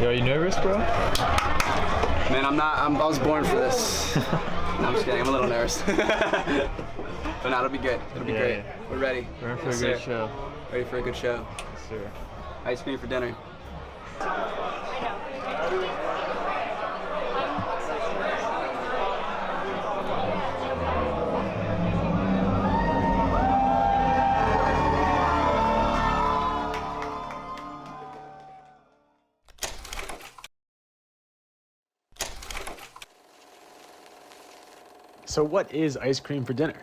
Yo, are you nervous, bro? Man, I'm not. I was born for this. No, I'm just kidding. I'm a little nervous. But no, it'll be good. It'll be great. Yeah. We're ready. We're in for Yes, a great sir. show. Ready for a good show. Yes, sir. Ice cream for dinner. So what is Ice Cream for Dinner?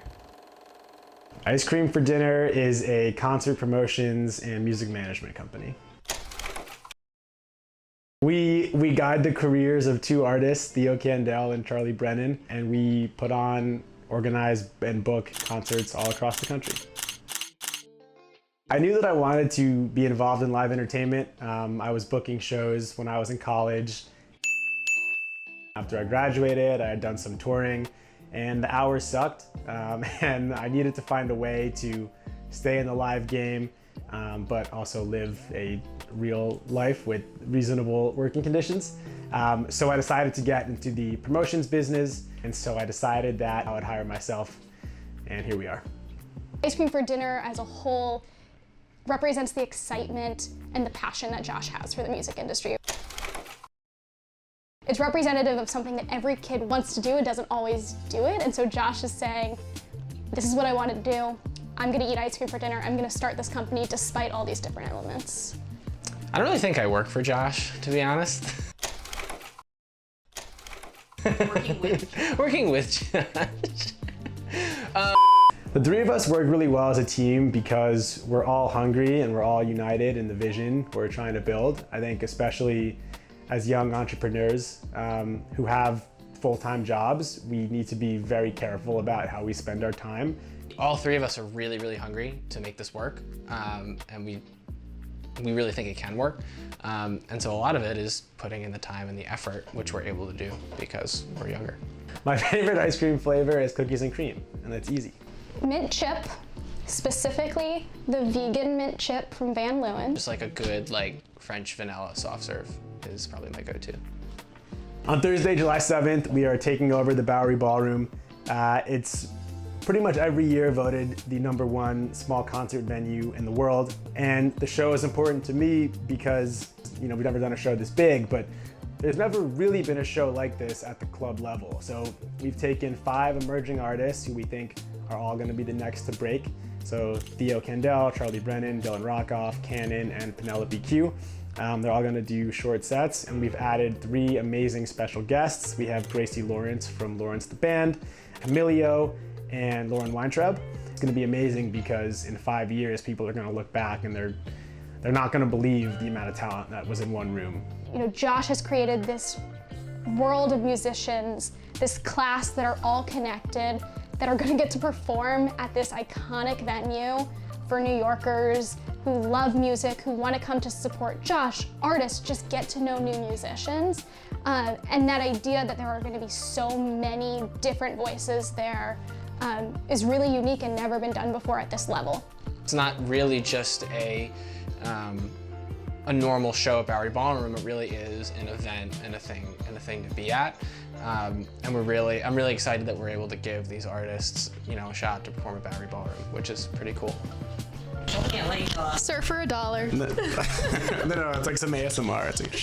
Ice Cream for Dinner is a concert promotions and music management company. We guide the careers of two artists, Theo Candel and Charlie Brennan, and we put on, organize, and book concerts all across the country. I knew that I wanted to be involved in live entertainment. I was booking shows when I was in college. After I graduated, I had done some touring, and the hours sucked, and I needed to find a way to stay in the live game, but also live a real life with reasonable working conditions. So I decided to get into the promotions business, and so I decided that I would hire myself, and here we are. Ice Cream for Dinner as a whole represents the excitement and the passion that Josh has for the music industry. It's representative of something that every kid wants to do and doesn't always do it. And so Josh is saying, this is what I wanted to do. I'm gonna eat ice cream for dinner. I'm gonna start this company despite all these different elements. I don't really think I work for Josh, to be honest. Working with Josh. The three of us work really well as a team because we're all hungry and we're all united in the vision we're trying to build. I think especially as young entrepreneurs who have full-time jobs, we need to be very careful about how we spend our time. All three of us are really, really hungry to make this work, and we really think it can work. And so a lot of it is putting in the time and the effort, which we're able to do because we're younger. My favorite ice cream flavor is cookies and cream, and that's easy. Mint chip, specifically the vegan mint chip from Van Leeuwen. Just like a good French vanilla soft serve is probably my go-to. On Thursday, July 7th, we are taking over the Bowery Ballroom. It's pretty much every year voted the #1 small concert venue in the world. And the show is important to me because, we've never done a show this big, but there's never really been a show like this at the club level. So we've taken 5 emerging artists who we think are all gonna be the next to break. So Theo Candel, Charlie Brennan, Dylan Rockoff, Cannon, and Penelope Q. They're all gonna do short sets, and we've added 3 amazing special guests. We have Gracie Lawrence from Lawrence the Band, Emilio, and Lauren Weintraub. It's gonna be amazing because in 5 years, people are gonna look back and they're not gonna believe the amount of talent that was in one room. Josh has created this world of musicians, this class that are all connected, that are gonna get to perform at this iconic venue for New Yorkers who love music, who wanna come to support Josh, artists, just get to know new musicians. And that idea that there are gonna be so many different voices there is really unique and never been done before at this level. It's not really just a normal show at Bowery Ballroom. It really is an event and a thing to be at. And I'm really excited that we're able to give these artists, a shot to perform at Bowery Ballroom, which is pretty cool. Sir, for $1. No, it's like some ASMR. It's like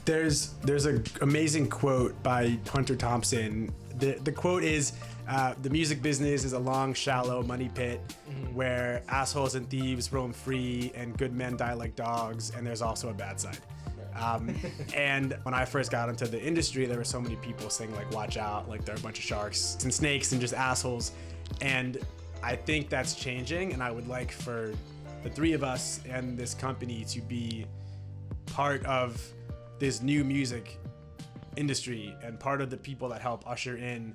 There's an amazing quote by Hunter Thompson. The quote is, the music business is a long, shallow money pit where assholes and thieves roam free and good men die like dogs, and there's also a bad side. And when I first got into the industry, there were so many people saying watch out, there are a bunch of sharks and snakes and just assholes. And I think that's changing, and I would like for the 3 of us and this company to be part of this new music industry and part of the people that help usher in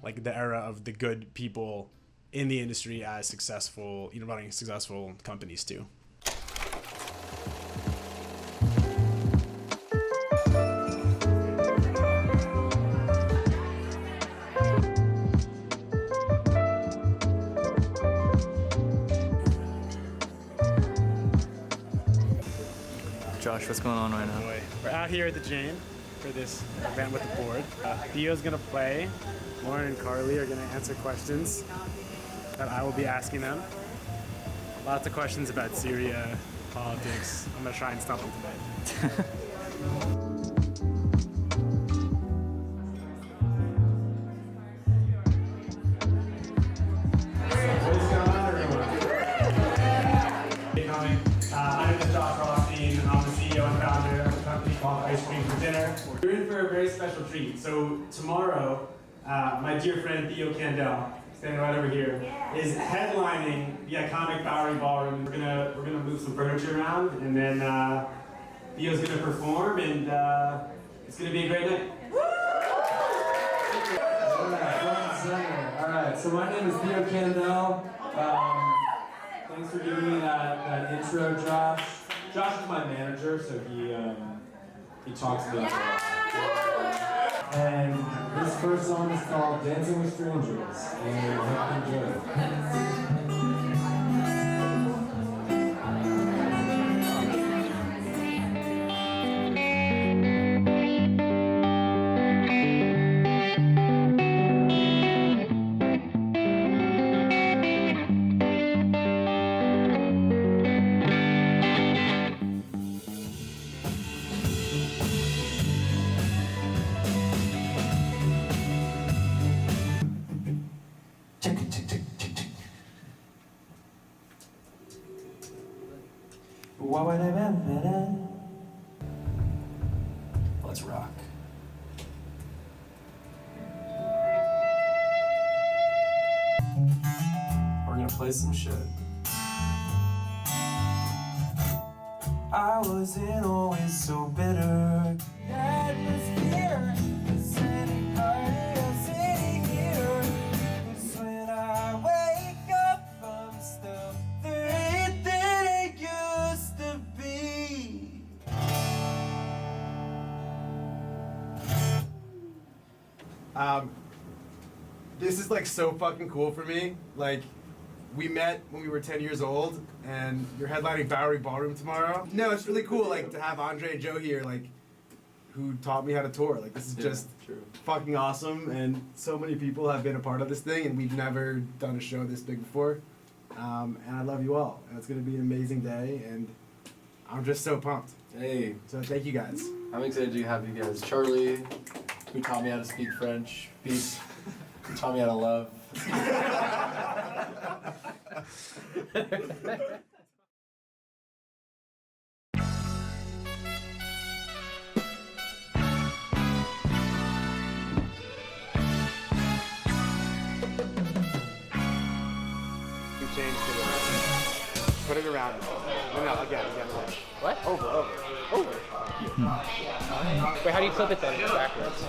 the era of the good people in the industry as successful, running successful companies too. Josh, what's going on right now? We're out here at the Jane for this event with the board. Theo's gonna play. Lauren and Carly are gonna answer questions that I will be asking them. Lots of questions about Syria, politics. I'm gonna try and stump them tonight. Ice cream for dinner. We're in for a very special treat. So tomorrow, my dear friend Theo Candel, standing right over here, is headlining the iconic Bowery Ballroom. We're gonna move some furniture around, and then Theo's gonna perform, and it's gonna be a great night. All right. So my name is Theo Candel. Thanks for giving me that intro, Josh. Josh is my manager, so he talks to me a lot. And this first song is called Dancing with Strangers, and I hope you enjoy it. Let's rock. We're gonna play some shit. I wasn't always so bitter. Atmosphere, the city party, I'm sitting here. It's when I wake up, I'm still there that I used to be. This is like so fucking cool for me. Like, we met when we were 10 years old, and you're headlining Bowery Ballroom tomorrow. No, it's really cool, like, to have Andre and Joe here, like, who taught me how to tour. Like, this is just fucking awesome, and so many people have been a part of this thing, and we've never done a show this big before. And I love you all, and it's gonna be an amazing day, and I'm just so pumped. Hey, So thank you guys. I'm excited to have you guys. Charlie, who taught me how to speak French. Pete, who taught me how to love. You changed it. Put it around. No, again. What? Over. Wait, how do you flip it then? Backwards.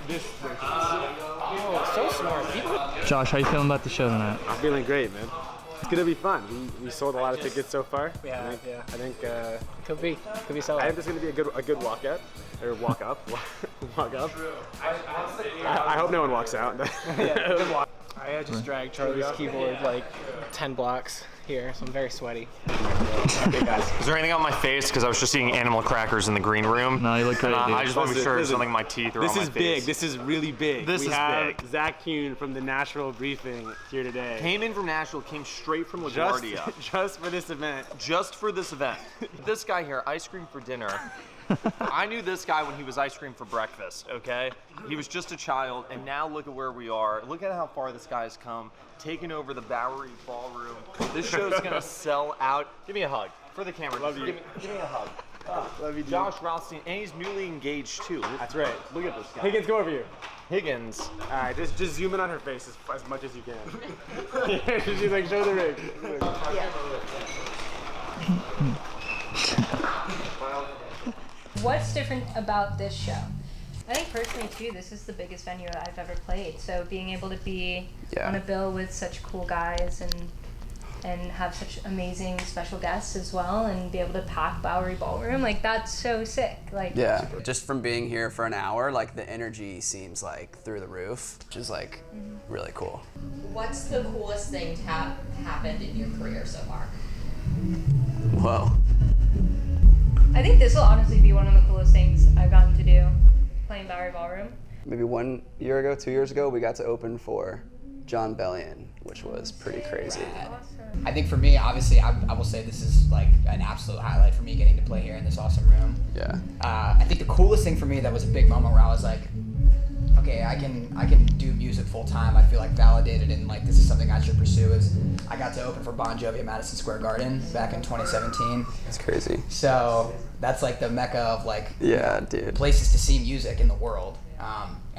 This. Oh, so smart. People. Josh, how you feeling about the show tonight? I'm feeling great, man. It's gonna be fun. We sold a lot of tickets so far. Yeah. I think Could be so. I think this is gonna be a good walk out or walk up. Walk up. I hope no one walks out. Yeah, good walk. I just dragged Charlie's keyboard like 10 blocks here, so I'm very sweaty. Okay, guys. Is there anything on my face? Because I was just eating animal crackers in the green room. No, you look great, dude. I just want to be sure there's nothing in my teeth or on my face. This is big. This is really big. This we is have big. Zach Kuhn from the Nashville briefing here today. Came in from Nashville, came straight from LaGuardia. Just for this event. Just for this event. This guy here, ice cream for dinner. I knew this guy when he was ice cream for breakfast, okay? He was just a child, and now look at where we are. Look at how far this guy's come, taking over the Bowery Ballroom. This show's gonna sell out. Give me a hug for the camera. Love you. Give me a hug. Love you, dude. Josh Rothstein, and he's newly engaged too. That's right. Look at this guy. Higgins, go over here. Higgins. All right, just zoom in on her face as much as you can. She's like, show the ring. What's different about this show? I think personally too, this is the biggest venue I've ever played. So being able to be on a bill with such cool guys and have such amazing special guests as well, and be able to pack Bowery Ballroom, like that's so sick. Like Just from being here for an hour, like the energy seems like through the roof, which is like really cool. What's the coolest thing to have happened in your career so far? Whoa. I think this will honestly be one of the coolest things I've gotten to do, playing Bowery Ballroom. Maybe 1 year ago, 2 years ago, we got to open for John Bellion, which was pretty crazy. I think for me, obviously, I will say this is like an absolute highlight for me getting to play here in this awesome room. Yeah. I think the coolest thing for me that was a big moment where I was like, okay, I can do music full time. I feel like validated and like this is something I should pursue. Is I got to open for Bon Jovi at Madison Square Garden back in 2017. That's crazy. So that's like the mecca of like Yeah, dude. places to see music in the world.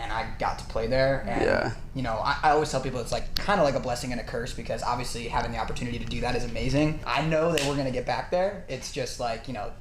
And I got to play there. And, Yeah. you know, I always tell people it's like kind of like a blessing and a curse because obviously having the opportunity to do that is amazing. I know that we're going to get back there. It's just like, you know,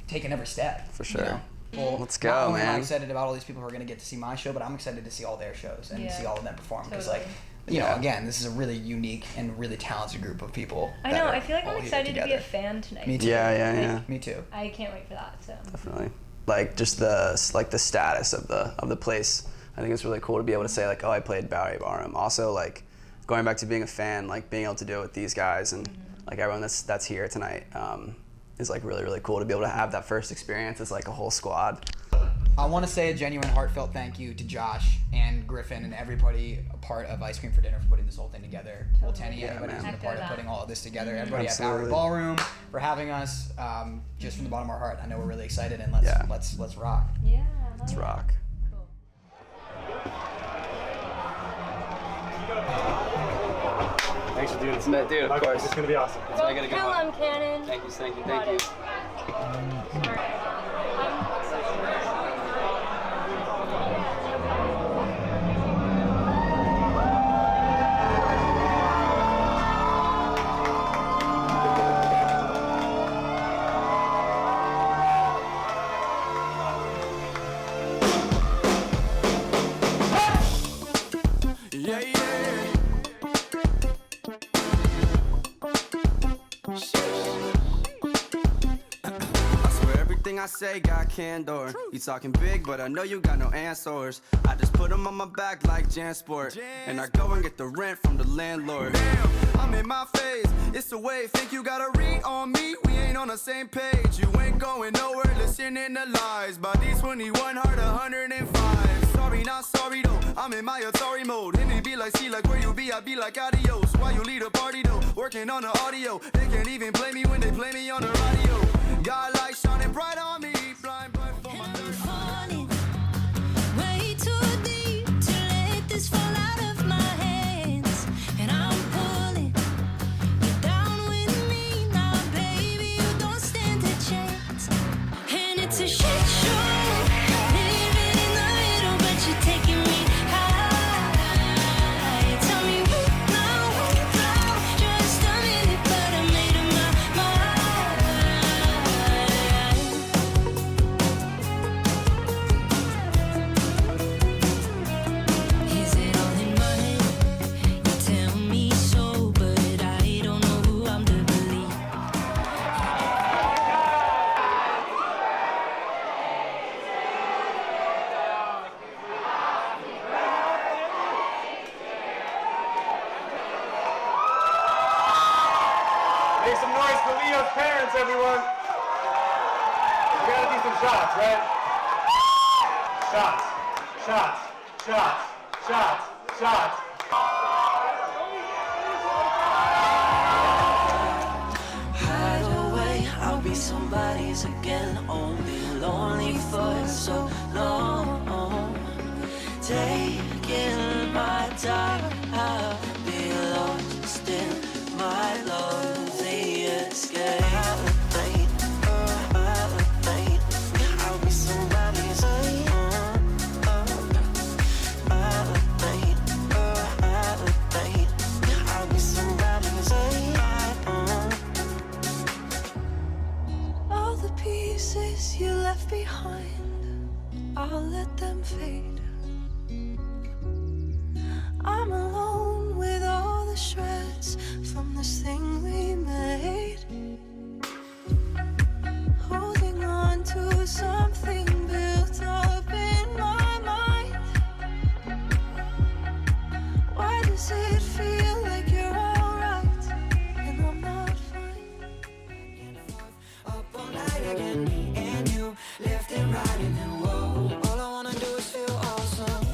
taking every step. For sure. You know? Well, Let's go, not only am I man. excited about all these people who are going to get to see my show, but I'm excited to see all their shows and Yeah. see all of them perform. Because, Totally. like, you know, again, this is a really unique and really talented group of people. I that know, are I feel like all I'm here excited to be a together. fan tonight. Me too. Yeah. Me too. I can't wait for that, so. Definitely. Like just the status of the place. I think it's really cool to be able to say like, oh, I played Bowery Ballroom. Also, like going back to being a fan, like being able to do it with these guys and like everyone that's here tonight is like really cool to be able to have that first experience as like a whole squad. I want to say a genuine, heartfelt thank you to Josh and Griffin and everybody a part of Ice Cream for Dinner for putting this whole thing together. Well, Tenny, everybody who's been a part of putting all of this together. Everybody at Bowery Ballroom for having us. Just from the bottom of our heart, I know we're really excited and let's rock. Yeah. Let's rock. Cool. Thanks for doing this. Dude, of course. It's gonna be awesome. Let's make it a good one. Cannon. Thank you. I say got candor. You talking big, but I know you got no answers. I just put them on my back like Jansport, and I go and get the rent from the landlord. Damn, I'm in my phase. It's the way. Think you gotta read on me? We ain't on the same page. You ain't going nowhere. Listening to lies. Body 21, heart 105. Sorry, not sorry though. I'm in my Atari mode. And it be like, see, like where you be, I be like adios. Why you lead a party though? Working on the audio. They can't even play me when they play me on the radio. Got light shining bright on me, blind for my third. Way too deep to let this fall out of my hands, and I'm pulling you down with me now, baby. You don't stand a chance, and it's a shit show. Living in the middle, but you're taking me high. Tell me right now, just a minute, but I made up my mind. Is it all in my head? You tell me so, but I don't know who I'm to believe. Make some noise for Leo's parents, everyone. We gotta do some shots, right? Shots. Hide away, I'll be somebody's again. Only lonely for so long. Taking my time, I'll be lost in my lonely escape. I'll be somebody's I'll be somebody's all the pieces you left behind, I'll let them fade. I'm alone with all the shreds from this thing we made, holding on to something built up in my mind. Why does it feel like you're alright and I'm not fine? Up all night again, me and you, left and right, and then whoa. All I wanna do is feel awesome.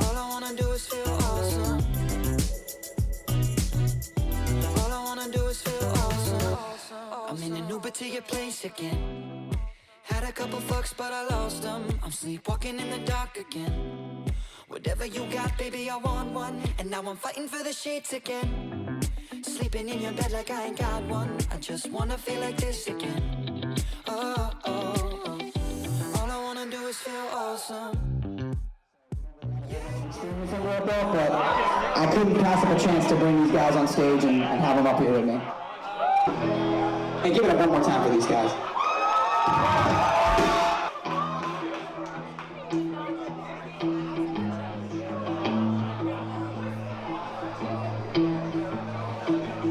All I wanna do is feel awesome. All I wanna do is feel awesome. I'm in an Uber to your place again. Had a couple fucks, but I lost them. I'm sleepwalking in the dark again. Whatever you got, baby, I want one. And now I'm fighting for the sheets again. Sleeping in your bed like I ain't got one. I just wanna feel like this again. Oh, oh, oh. All I wanna do is feel awesome. But I couldn't pass up a chance to bring these guys on stage and have them up here with me. And give it up one more time for these guys.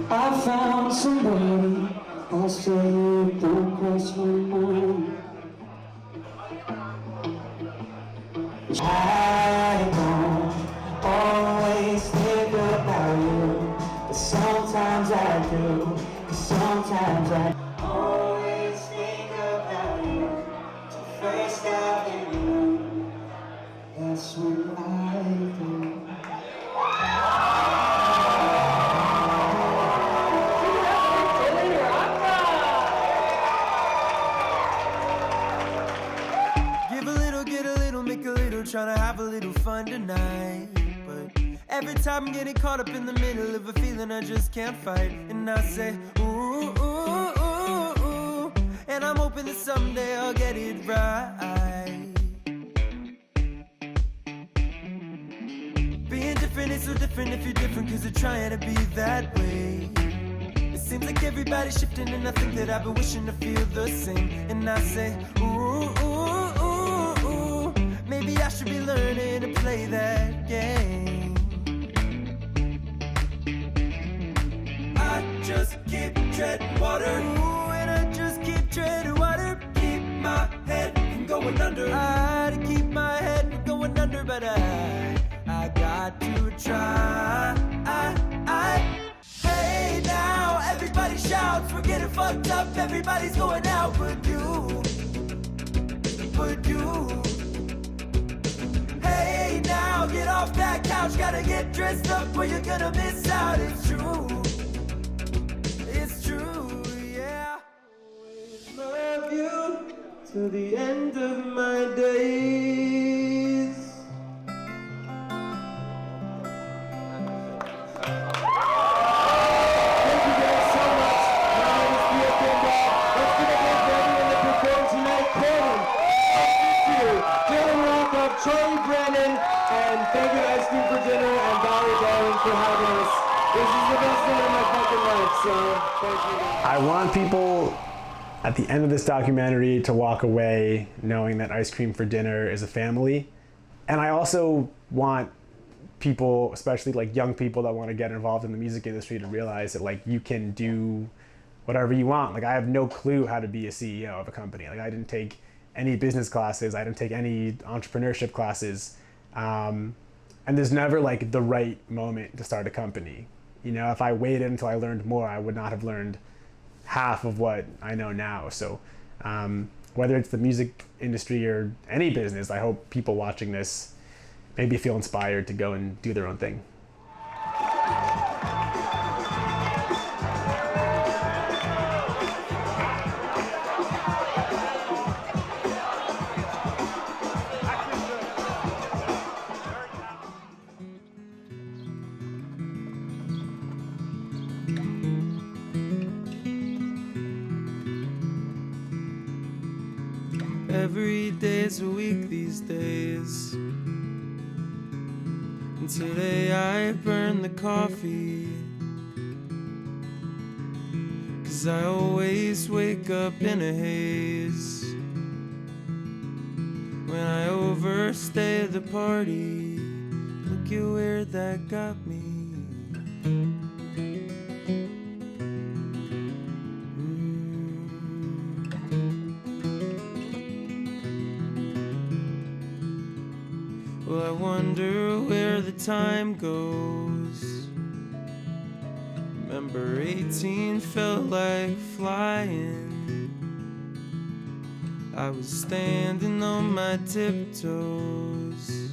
I found somebody, I'll say don't cross my mind. I don't always think about you, but sometimes I do, sometimes I always think about you, to face out in you, that's when I do. Give a little, get a little, make a little, tryna have a little fun tonight. But every time I'm getting caught up in the middle of a feeling I just can't fight. And I say, ooh, ooh, ooh, ooh. And I'm hoping that someday I'll get it right. Being different is so different if you're different, cause you're trying to be that way. It seems like everybody's shifting and I think that I've been wishing to feel the same. And I say, ooh, ooh, ooh, ooh. Maybe I should be learning to play that game. I just keep treading water, ooh, and I just keep treading water. Keep my head from going under. I keep my head from going under, but I got to try. Hey now, everybody shouts, we're getting fucked up, everybody's going out, but you. Hey now, get off that couch, gotta get dressed up or you're gonna miss out, it's true. It's true, yeah. Always love you to the end of my days. Charlie Brennan, and thank you to Ice Cream for Dinner and Bowery Ballroom for having us. This is the best night of my fucking life, so thank you guys. I want people at the end of this documentary to walk away knowing that Ice Cream for Dinner is a family. And I also want people, especially like young people that want to get involved in the music industry, to realize that like you can do whatever you want. Like I have no clue how to be a CEO of a company. Like I didn't take any business classes, I didn't take any entrepreneurship classes. And there's never like the right moment to start a company. You know, if I waited until I learned more, I would not have learned half of what I know now. So whether it's the music industry or any business, I hope people watching this maybe feel inspired to go and do their own thing. Every day's a week these days. And today I burned the coffee, 'cause I always wake up in a haze when I overstay the party. Look at where that got me. Well, I wonder where the time goes. Remember Number 18 felt like flying. I was standing on my tiptoes.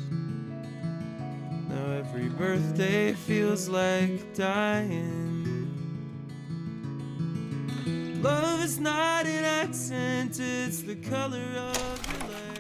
Now every birthday feels like dying. Love is not an accent, it's the color of your life.